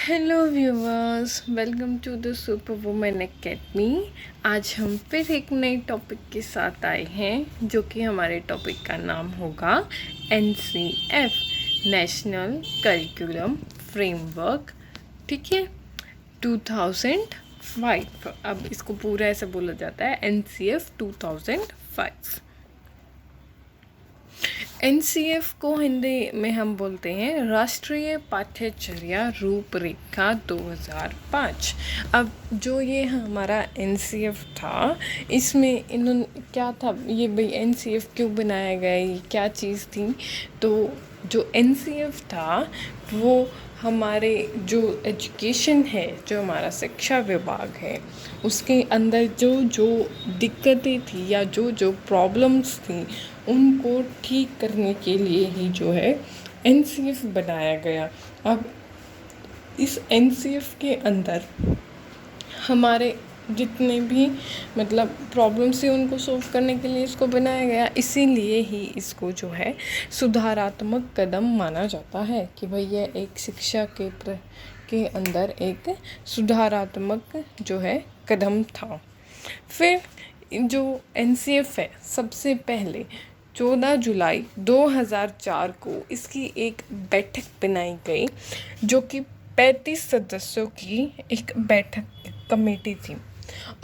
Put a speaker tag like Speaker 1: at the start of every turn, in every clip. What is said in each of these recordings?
Speaker 1: Hello viewers, welcome to the super women academy. आज हम फिर एक नए टॉपिक के साथ आए हैं, जो कि हमारे टॉपिक का नाम होगा NCF, नेशनल करिकुलम फ्रेमवर्क। ठीक है, 2005। अब इसको पूरा ऐसे बोला जाता है NCF 2005। NCF को हिंदी में हम बोलते हैं राष्ट्रीय पाठ्यचर्या रूपरेखा 2005। अब जो ये हमारा NCF था, इसमें इन्होंने क्या था, ये भाई NCF क्यों बनाया गया, ये क्या चीज़ थी। तो जो NCF था वो हमारे जो एजुकेशन है, जो हमारा शिक्षा विभाग है, उसके अंदर जो जो दिक्कतें थी या जो जो प्रॉब्लम्स थी, उनको ठीक करने के लिए ही जो है NCF बनाया गया। अब इस NCF के अंदर हमारे जितने भी मतलब प्रॉब्लम्स थे, उनको सोल्व करने के लिए इसको बनाया गया। इसीलिए ही इसको जो है सुधारात्मक कदम माना जाता है कि भाई यह एक शिक्षा क्षेत्र के अंदर एक सुधारात्मक जो है कदम था। फिर जो NCF है, सबसे पहले 14 जुलाई 2004 को इसकी एक बैठक बनाई गई, जो कि 35 सदस्यों की एक बैठक कमेटी थी।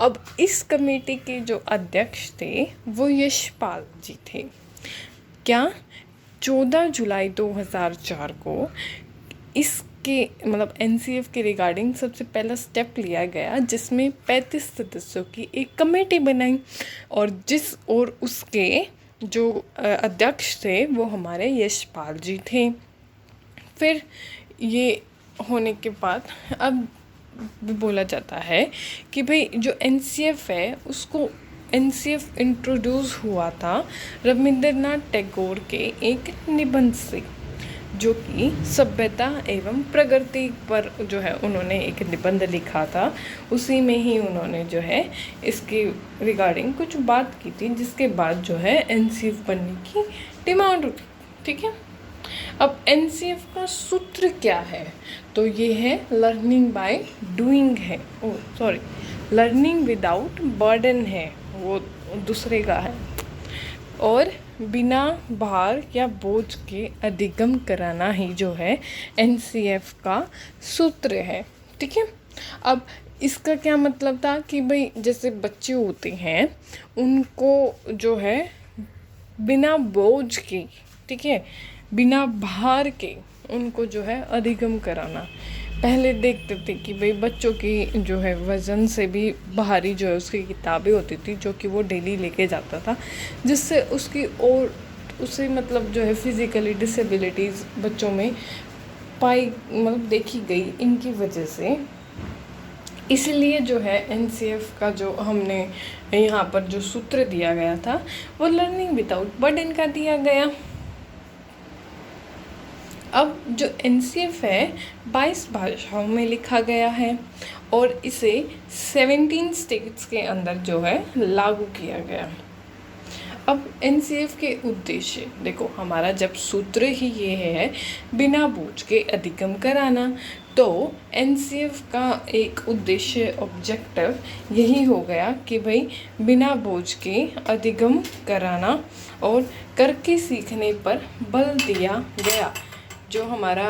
Speaker 1: अब इस कमेटी के जो अध्यक्ष थे वो यशपाल जी थे। क्या 14 जुलाई 2004 को इसके मतलब NCF के रिगार्डिंग सबसे पहला स्टेप लिया गया, जिसमें 35 सदस्यों की एक कमेटी बनाई, और उसके जो अध्यक्ष थे वो हमारे यशपाल जी थे। फिर ये होने के बाद अब भी बोला जाता है कि भाई जो NCF है, उसको NCF इंट्रोड्यूस हुआ था रविंद्रनाथ टैगोर के एक निबंध से, जो कि सभ्यता एवं प्रगति पर जो है उन्होंने एक निबंध लिखा था। उसी में ही उन्होंने जो है इसके रिगार्डिंग कुछ बात की थी, जिसके बाद जो है NCF बनने की डिमांड उठी। ठीक है, अब NCF का सूत्र क्या है, तो ये है लर्निंग बाय डूइंग है, लर्निंग विदाउट बर्डन है, वो दूसरे का है, और बिना भार या बोझ के अधिगम कराना ही जो है NCF का सूत्र है। ठीक है, अब इसका क्या मतलब था कि भाई जैसे बच्चे होते हैं, उनको जो है बिना बोझ के, ठीक है, बिना भार के उनको जो है अधिगम कराना। पहले देखते थे कि भाई बच्चों की जो है वज़न से भी भारी जो है उसकी किताबें होती थी, जो कि वो डेली लेके जाता था, जिससे उसे मतलब जो है फिज़िकली डिसेबिलिटीज़ बच्चों में मतलब देखी गई इनकी वजह से। इसलिए जो है NCF का जो हमने यहाँ पर जो सूत्र दिया गया था, वो लर्निंग विदाउट बर्डन का दिया गया। अब जो NCF है 22 भाषाओं में लिखा गया है, और इसे 17 स्टेट्स के अंदर जो है लागू किया गया। अब NCF के उद्देश्य देखो, हमारा जब सूत्र ही ये है बिना बोझ के अधिगम कराना, तो NCF का एक उद्देश्य ऑब्जेक्टिव यही हो गया कि भाई बिना बोझ के अधिगम कराना और करके सीखने पर बल दिया गया। जो हमारा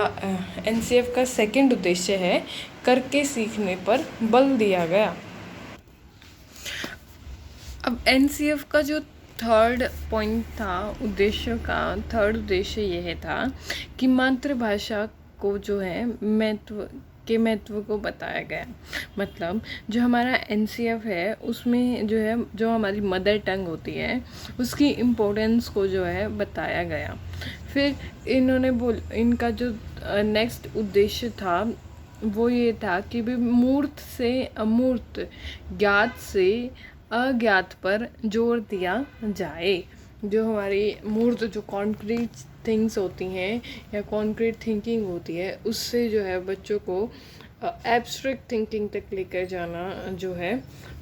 Speaker 1: NCF का सेकंड उद्देश्य है, करके सीखने पर बल दिया गया। अब NCF का जो थर्ड पॉइंट था, थर्ड उद्देश्य यह था कि मातृभाषा को जो है महत्व को बताया गया। मतलब जो हमारा NCF है, उसमें जो है जो हमारी मदर टंग होती है, उसकी इम्पोर्टेंस को जो है बताया गया। फिर इनका जो नेक्स्ट उद्देश्य था वो ये था कि भी मूर्त से अमूर्त, ज्ञात से अज्ञात पर जोर दिया जाए। जो हमारी मूर्त जो कॉन्क्रीट थिंग्स होती हैं या कॉन्क्रीट थिंकिंग होती है, उससे जो है बच्चों को एब्स्ट्रैक्ट थिंकिंग तक लेकर जाना जो है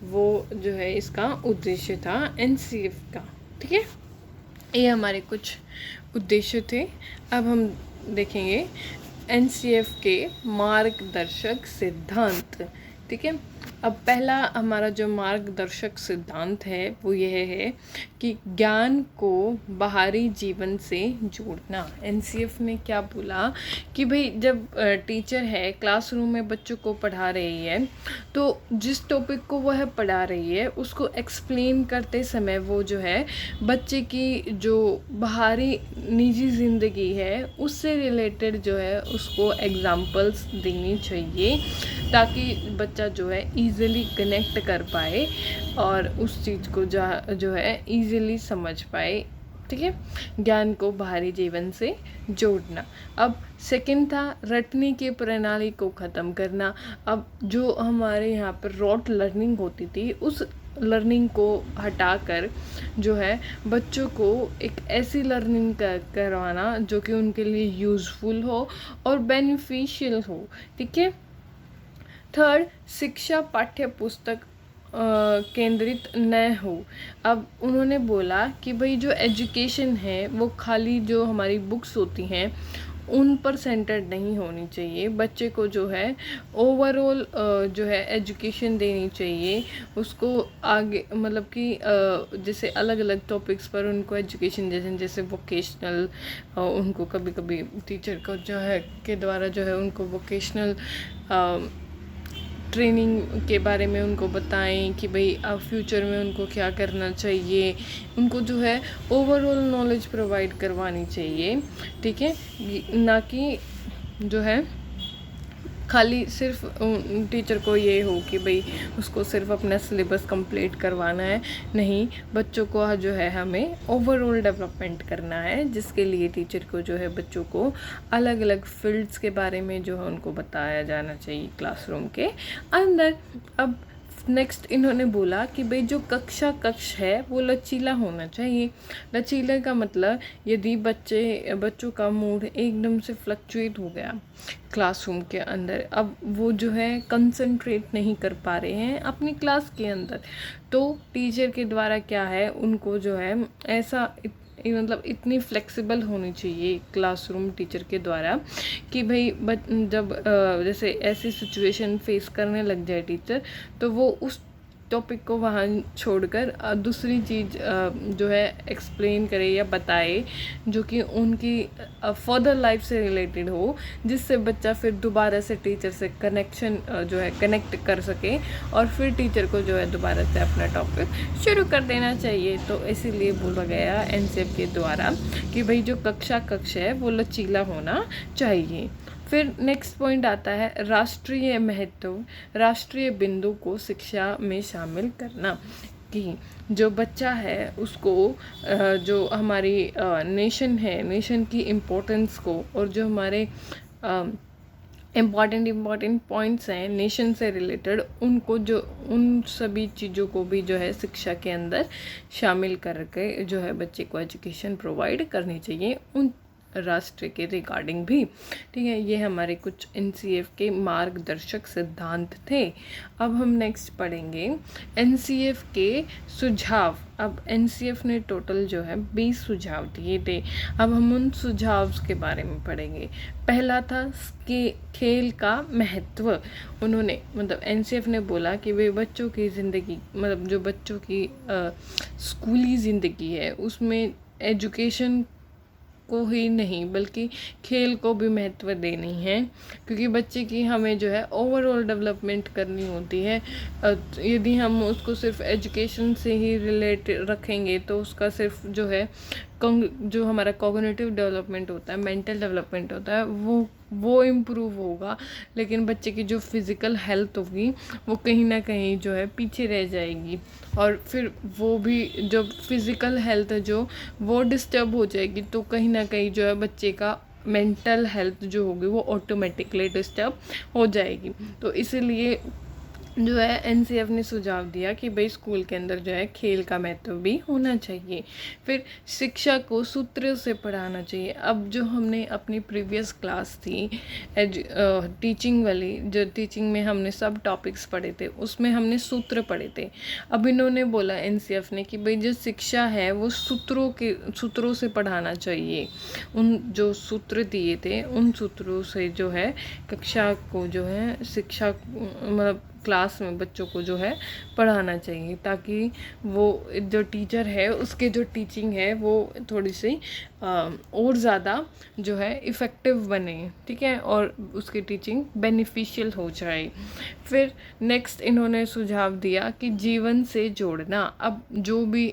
Speaker 1: वो जो है इसका उद्देश्य था NCF का। ठीक है, ये हमारे कुछ उद्देश्य थे। अब हम देखेंगे एनसीएफ के मार्गदर्शक सिद्धांत। ठीक है, अब पहला हमारा जो मार्गदर्शक सिद्धांत है वो यह है कि ज्ञान को बाहरी जीवन से जोड़ना। एनसीएफ ने क्या बोला कि भाई जब टीचर है क्लासरूम में बच्चों को पढ़ा रही है तो जिस टॉपिक को वह पढ़ा रही है उसको एक्सप्लेन करते समय वो जो है बच्चे की जो बाहरी निजी ज़िंदगी है उससे रिलेटेड जो है उसको एग्जाम्पल्स देनी चाहिए ताकि बच्चा जो है ईज़िली कनेक्ट कर पाए और उस चीज़ को जो है ईज़िली समझ पाए। ठीक है, ज्ञान को बाहरी जीवन से जोड़ना। अब सेकंड था रटने की प्रणाली को ख़त्म करना। अब जो हमारे यहाँ पर रॉट लर्निंग होती थी उस लर्निंग को हटाकर जो है बच्चों को एक ऐसी लर्निंग करवाना जो कि उनके लिए यूज़फुल हो और बेनिफिशियल हो। ठीक है, थर्ड, शिक्षा पाठ्य पुस्तक केंद्रित न हो। अब उन्होंने बोला कि भाई जो एजुकेशन है वो खाली जो हमारी बुक्स होती हैं उन पर सेंटर्ड नहीं होनी चाहिए। बच्चे को जो है ओवरऑल जो है एजुकेशन देनी चाहिए उसको आगे, मतलब कि जैसे अलग अलग टॉपिक्स पर उनको एजुकेशन जैसे वोकेशनल, उनको कभी कभी टीचर को जो है के द्वारा जो है उनको वोकेशनल ट्रेनिंग के बारे में उनको बताएं कि भाई अब फ्यूचर में उनको क्या करना चाहिए, उनको जो है ओवरऑल नॉलेज प्रोवाइड करवानी चाहिए। ठीक है, ना कि जो है खाली सिर्फ टीचर को ये हो कि भाई उसको सिर्फ अपना सिलेबस कंप्लीट करवाना है। नहीं, बच्चों को जो है हमें ओवरऑल डेवलपमेंट करना है जिसके लिए टीचर को जो है बच्चों को अलग अलग फील्ड्स के बारे में जो है उनको बताया जाना चाहिए क्लासरूम के अंदर। अब नेक्स्ट इन्होंने बोला कि भाई जो कक्ष है वो लचीला होना चाहिए। लचीला का मतलब यदि बच्चों का मूड एकदम से फ्लक्चुएट हो गया क्लासरूम के अंदर, अब वो जो है कंसंट्रेट नहीं कर पा रहे हैं अपनी क्लास के अंदर, तो टीचर के द्वारा क्या है उनको जो है ऐसा मतलब इतनी फ्लेक्सिबल होनी चाहिए क्लासरूम टीचर के द्वारा कि भाई जब जैसे ऐसी सिचुएशन फेस करने लग जाए टीचर तो वो उस टॉपिक को वहाँ छोड़कर दूसरी चीज़ जो है एक्सप्लेन करे या बताए जो कि उनकी फर्दर लाइफ से रिलेटेड हो, जिससे बच्चा फिर दोबारा से टीचर से जो है कनेक्ट कर सके और फिर टीचर को जो है दोबारा से अपना टॉपिक शुरू कर देना चाहिए। तो इसीलिए बोला गया एनसीएफ के द्वारा कि भाई जो कक्ष है वो लचीला होना चाहिए। फिर नेक्स्ट पॉइंट आता है राष्ट्रीय महत्व, राष्ट्रीय बिंदु को शिक्षा में शामिल करना कि जो बच्चा है उसको जो हमारी नेशन है, नेशन की इम्पोर्टेंस को और जो हमारे इम्पॉर्टेंट पॉइंट्स हैं नेशन से रिलेटेड उनको जो उन सभी चीज़ों को भी जो है शिक्षा के अंदर शामिल करके जो है बच्चे को एजुकेशन प्रोवाइड करनी चाहिए उन राष्ट्र के रिगार्डिंग भी। ठीक है, ये हमारे कुछ एनसीएफ के मार्गदर्शक सिद्धांत थे। अब हम नेक्स्ट पढ़ेंगे एनसीएफ के सुझाव। अब एनसीएफ ने टोटल जो है 20 सुझाव दिए थे। अब हम उन सुझाव के बारे में पढ़ेंगे। पहला था कि खेल का महत्व। उन्होंने मतलब एनसीएफ ने बोला कि वे बच्चों की ज़िंदगी, मतलब जो बच्चों की स्कूली ज़िंदगी है उसमें एजुकेशन को ही नहीं बल्कि खेल को भी महत्व देनी है, क्योंकि बच्चे की हमें जो है ओवरऑल डेवलपमेंट करनी होती है। यदि हम उसको सिर्फ एजुकेशन से ही रिलेट रखेंगे तो उसका सिर्फ जो है जो हमारा कॉग्निटिव डेवलपमेंट होता है, मेंटल डेवलपमेंट होता है वो इम्प्रूव होगा, लेकिन बच्चे की जो फिज़िकल हेल्थ होगी वो कहीं ना कहीं जो है पीछे रह जाएगी और फिर वो भी जब फिज़िकल हेल्थ जो वो डिस्टर्ब हो जाएगी तो कहीं ना कहीं जो है बच्चे का मेंटल हेल्थ जो होगी वो ऑटोमेटिकली डिस्टर्ब हो जाएगी। तो इसीलिए जो है एनसीएफ ने सुझाव दिया कि भाई स्कूल के अंदर जो है खेल का महत्व भी होना चाहिए। फिर शिक्षा को सूत्र से पढ़ाना चाहिए। अब जो हमने अपनी प्रीवियस क्लास थी टीचिंग वाली, जो टीचिंग में हमने सब टॉपिक्स पढ़े थे, उसमें हमने सूत्र पढ़े थे। अब इन्होंने बोला एनसीएफ ने कि भाई जो शिक्षा है वो सूत्रों से पढ़ाना चाहिए। उन जो सूत्र दिए थे उन सूत्रों से जो है कक्षा को जो है शिक्षा मतलब क्लास में बच्चों को जो है पढ़ाना चाहिए, ताकि वो जो टीचर है उसके जो टीचिंग है वो थोड़ी सी और ज़्यादा जो है इफ़ेक्टिव बने, ठीक है, और उसकी टीचिंग बेनिफिशियल हो जाए। फिर नेक्स्ट इन्होंने सुझाव दिया कि जीवन से जोड़ना। अब जो भी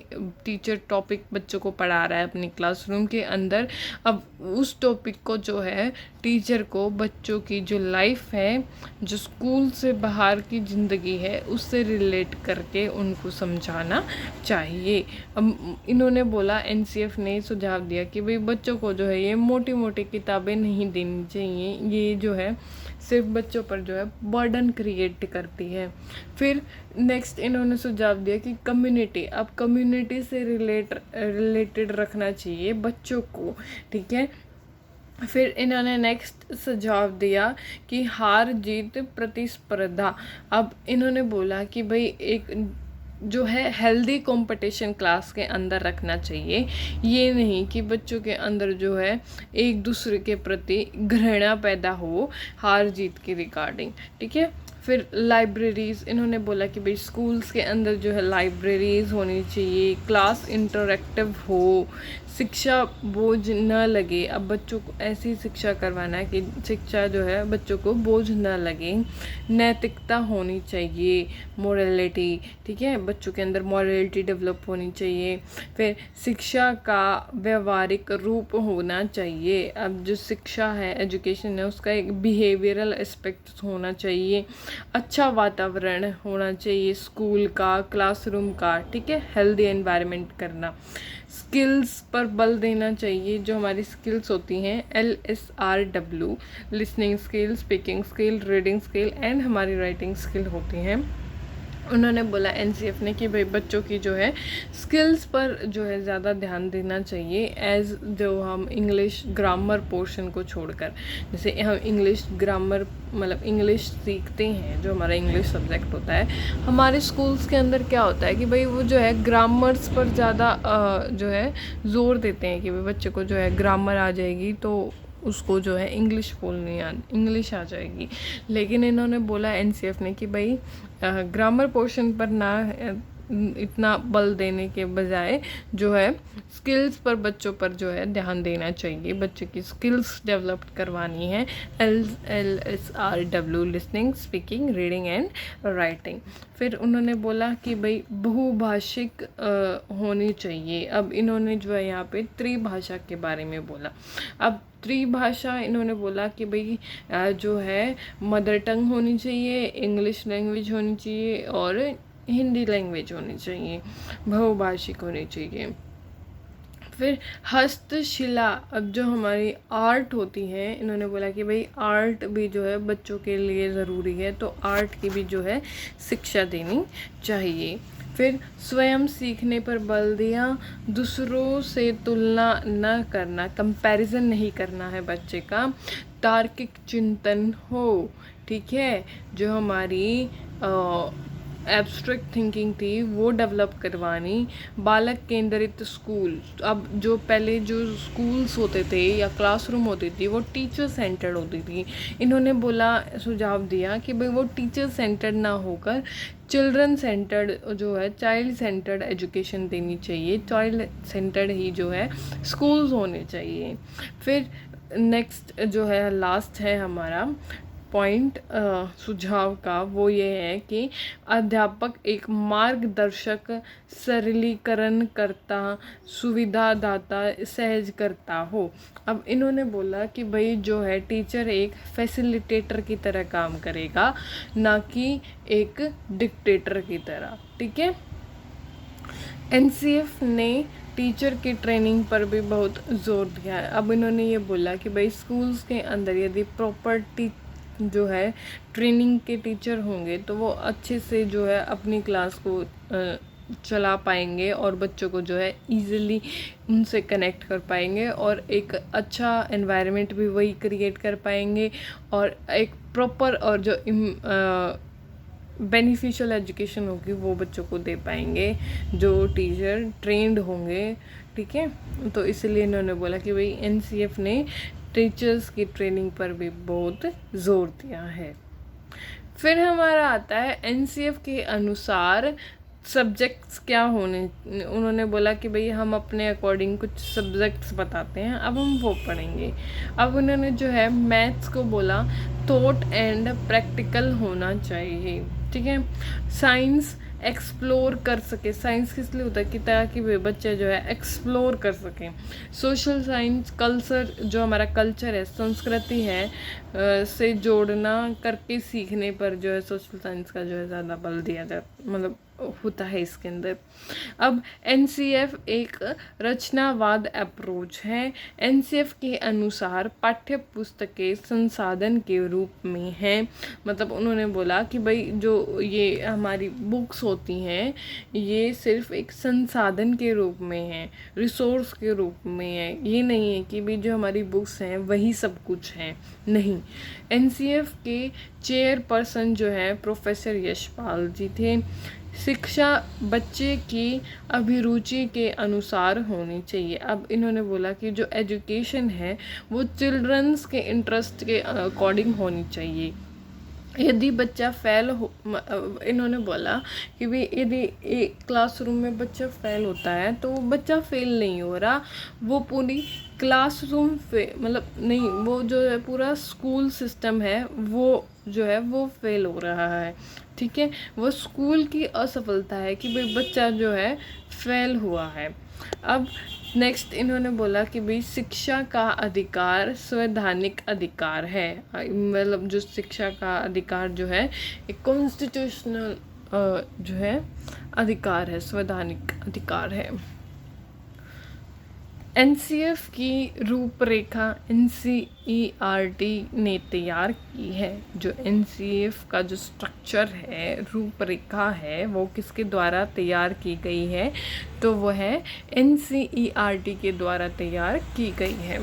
Speaker 1: टीचर टॉपिक बच्चों को पढ़ा रहा है अपनी क्लासरूम के अंदर, अब उस टॉपिक को जो है टीचर को बच्चों की जो लाइफ है, जो स्कूल से बाहर की ज़िंदगी है, उससे रिलेट करके उनको समझाना चाहिए। अब इन्होंने बोला, एनसीएफ ने सुझाव दिया कि भाई बच्चों को जो है ये मोटी मोटी किताबें नहीं देनी चाहिए, ये जो है सिर्फ बच्चों पर जो है बर्डन क्रिएट करती है। फिर नेक्स्ट इन्होंने सुझाव दिया कि कम्युनिटी, अब कम्युनिटी से रिलेटेड रखना चाहिए बच्चों को, ठीक है। फिर इन्होंने नेक्स्ट सुझाव दिया कि हार जीत प्रतिस्पर्धा। अब इन्होंने बोला कि भाई एक जो है हेल्दी कंपटीशन क्लास के अंदर रखना चाहिए, ये नहीं कि बच्चों के अंदर जो है एक दूसरे के प्रति घृणा पैदा हो हार जीत के रिगार्डिंग, ठीक है। फिर लाइब्रेरीज़, इन्होंने बोला कि भाई स्कूल्स के अंदर जो है लाइब्रेरीज़ होनी चाहिए, क्लास इंटरेक्टिव हो, शिक्षा बोझ न लगे। अब बच्चों को ऐसी शिक्षा करवाना है कि शिक्षा जो है बच्चों को बोझ न लगे। नैतिकता होनी चाहिए, मोरलिटी, ठीक है, बच्चों के अंदर मोरलिटी डेवलप होनी चाहिए। फिर शिक्षा का व्यवहारिक रूप होना चाहिए। अब जो शिक्षा है, एजुकेशन है, उसका एक बिहेवियरल एस्पेक्ट होना चाहिए। अच्छा वातावरण होना चाहिए स्कूल का, क्लासरूम का, ठीक है, हेल्दी एनवायरनमेंट करना। स्किल्स पर बल देना चाहिए, जो हमारी स्किल्स होती हैं LSRW, listening skill, speaking skill, reading skill and हमारी राइटिंग स्किल होती हैं। उन्होंने बोला एनसीएफ ने कि भाई बच्चों की जो है स्किल्स पर जो है ज़्यादा ध्यान देना चाहिए, एज जो हम इंग्लिश ग्रामर पोर्शन को छोड़कर, जैसे हम इंग्लिश ग्रामर मतलब इंग्लिश सीखते हैं, जो हमारा इंग्लिश सब्जेक्ट होता है, हमारे स्कूल्स के अंदर क्या होता है कि भाई वो जो है ग्रामर्स पर ज़्यादा जो है ज़ोर देते हैं कि भाई बच्चे को जो है ग्रामर आ जाएगी तो उसको जो है इंग्लिश आ जाएगी। लेकिन इन्होंने बोला एनसीएफ ने कि भाई ग्रामर पोर्शन पर ना इतना बल देने के बजाय जो है स्किल्स पर बच्चों पर जो है ध्यान देना चाहिए, बच्चों की स्किल्स डेवलप करवानी है। LSRW, listening, speaking, reading and writing. फिर उन्होंने बोला कि भाई बहुभाषिक होनी चाहिए। अब इन्होंने जो है यहाँ पे त्रिभाषा के बारे में बोला। अब त्रिभाषा इन्होंने बोला कि भाई जो है मदर टंग होनी चाहिए, इंग्लिश लैंग्वेज होनी चाहिए और हिंदी लैंग्वेज होनी चाहिए, बहुभाषिक होनी चाहिए। फिर हस्तशिला, अब जो हमारी आर्ट होती है, इन्होंने बोला कि भाई आर्ट भी जो है बच्चों के लिए ज़रूरी है, तो आर्ट की भी जो है शिक्षा देनी चाहिए। फिर स्वयं सीखने पर बल दिया, दूसरों से तुलना न करना, कंपैरिजन नहीं करना है बच्चे का। तार्किक चिंतन हो, ठीक है, जो हमारी एब्स्ट्रैक्ट थिंकिंग थी वो डेवलप करवानी। बालक केंद्रित स्कूल, अब जो पहले जो स्कूल्स होते थे या क्लासरूम होती थी वो टीचर सेंटर्ड होती थी। इन्होंने बोला, सुझाव दिया कि भाई वो टीचर सेंटर्ड ना होकर चिल्ड्रन सेंटर्ड जो है चाइल्ड सेंटर्ड एजुकेशन देनी चाहिए, चाइल्ड सेंटर्ड ही जो है स्कूल्स होने चाहिए। फिर नेक्स्ट जो है लास्ट है हमारा पॉइंट सुझाव का, वो ये है कि अध्यापक एक मार्गदर्शक, सरलीकरण करता, सुविधादाता, सहज करता हो। अब इन्होंने बोला कि भाई जो है टीचर एक फैसिलिटेटर की तरह काम करेगा, ना कि एक डिक्टेटर की तरह, ठीक है। एनसीएफ ने टीचर की ट्रेनिंग पर भी बहुत ज़ोर दिया है। अब इन्होंने ये बोला कि भाई स्कूल्स के अंदर यदि प्रॉपर जो है ट्रेनिंग के टीचर होंगे तो वो अच्छे से जो है अपनी क्लास को चला पाएंगे और बच्चों को जो है इजीली उनसे कनेक्ट कर पाएंगे और एक अच्छा एनवायरनमेंट भी वही क्रिएट कर पाएंगे और एक प्रॉपर और जो बेनिफिशियल एजुकेशन होगी वो बच्चों को दे पाएंगे जो टीचर ट्रेंड होंगे। ठीक है, तो इसलिए इन्होंने बोला कि भाई एनसीएफ ने टीचर्स की ट्रेनिंग पर भी बहुत ज़ोर दिया है। फिर हमारा आता है एनसीएफ के अनुसार सब्जेक्ट्स क्या होने, उन्होंने बोला कि भाई हम अपने अकॉर्डिंग कुछ सब्जेक्ट्स बताते हैं, अब हम वो पढ़ेंगे। अब उन्होंने जो है मैथ्स को बोला थॉट एंड प्रैक्टिकल होना चाहिए। ठीक है, साइंस एक्सप्लोर कर सके, साइंस किस लिए होता है कि ताकि वे बच्चे जो है एक्सप्लोर कर सकें। सोशल साइंस कल्चर, जो हमारा कल्चर है, संस्कृति है, से जोड़ना करके सीखने पर जो है सोशल साइंस का जो है ज़्यादा बल दिया जाता, मतलब होता है इसके अंदर। अब एनसीएफ एक रचनावाद अप्रोच है। एनसीएफ के अनुसार पाठ्य पुस्तकें संसाधन के रूप में हैं, मतलब उन्होंने बोला कि भाई जो ये हमारी बुक्स होती हैं ये सिर्फ एक संसाधन के रूप में है, रिसोर्स के रूप में है, ये नहीं है कि भाई जो हमारी बुक्स हैं वही सब कुछ है, नहीं। एनसीएफ के चेयरपर्सन जो है प्रोफेसर यशपाल जी थे। शिक्षा बच्चे की अभिरुचि के अनुसार होनी चाहिए। अब इन्होंने बोला कि जो एजुकेशन है वो चिल्ड्रंस के इंटरेस्ट के अकॉर्डिंग होनी चाहिए। यदि बच्चा फेल हो, इन्होंने बोला कि भाई यदि एक क्लासरूम में बच्चा फेल होता है तो वो बच्चा फेल नहीं हो रहा, वो पूरी क्लासरूम मतलब नहीं, वो जो है पूरा स्कूल सिस्टम है वो जो है वो फेल हो रहा है। ठीक है, वो स्कूल की असफलता है कि भाई बच्चा जो है फेल हुआ है। अब नेक्स्ट इन्होंने बोला कि भाई शिक्षा का अधिकार संवैधानिक अधिकार है, मतलब जो शिक्षा का अधिकार जो है एक कॉन्स्टिट्यूशनल जो है अधिकार है, संवैधानिक अधिकार है। एनसीएफ की रूपरेखा एनसीईआरटी ने तैयार की है। जो एनसीएफ का जो स्ट्रक्चर है, रूपरेखा है, वो किसके द्वारा तैयार की गई है, तो वो है एनसीईआरटी के द्वारा तैयार की गई है।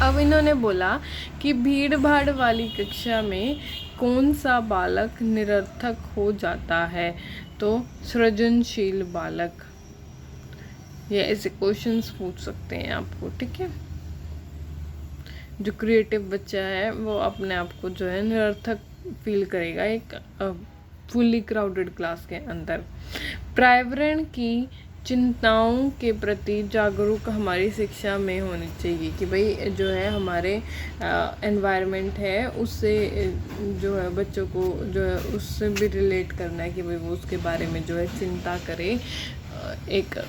Speaker 1: अब इन्होंने बोला कि भीड़ भाड़ वाली कक्षा में कौन सा बालक निरर्थक हो जाता है, तो सृजनशील बालक। ये ऐसे क्वेश्चंस पूछ सकते हैं आपको। ठीक है, जो क्रिएटिव बच्चा है वो अपने आप को जो है निरर्थक फील करेगा एक फुली क्राउडेड क्लास के अंदर। पर्यावरण की चिंताओं के प्रति जागरूक हमारी शिक्षा में होनी चाहिए कि भाई जो है हमारे एनवायरनमेंट है उससे जो है बच्चों को जो है उससे भी रिलेट करना है कि भाई वो उसके बारे में जो है चिंता करे, एक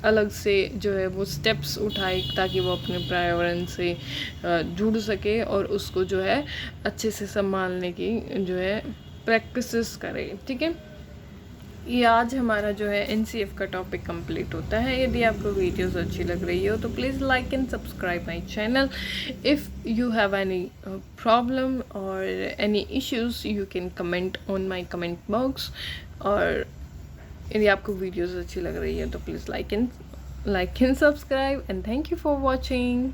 Speaker 1: अलग से जो है वो स्टेप्स उठाए ताकि वो अपने पर्यावरण से जुड़ सके और उसको जो है अच्छे से संभालने की जो है प्रैक्टिसेस करे। ठीक है, ये आज हमारा जो है एनसीएफ का टॉपिक कंप्लीट होता है। यदि आपको वीडियोस अच्छी लग रही हो तो please like and subscribe my channel. If you have any problem और any issues you can comment on my comment box. और यदि आपको वीडियोस अच्छी लग रही है तो please like and subscribe and thank you for watching.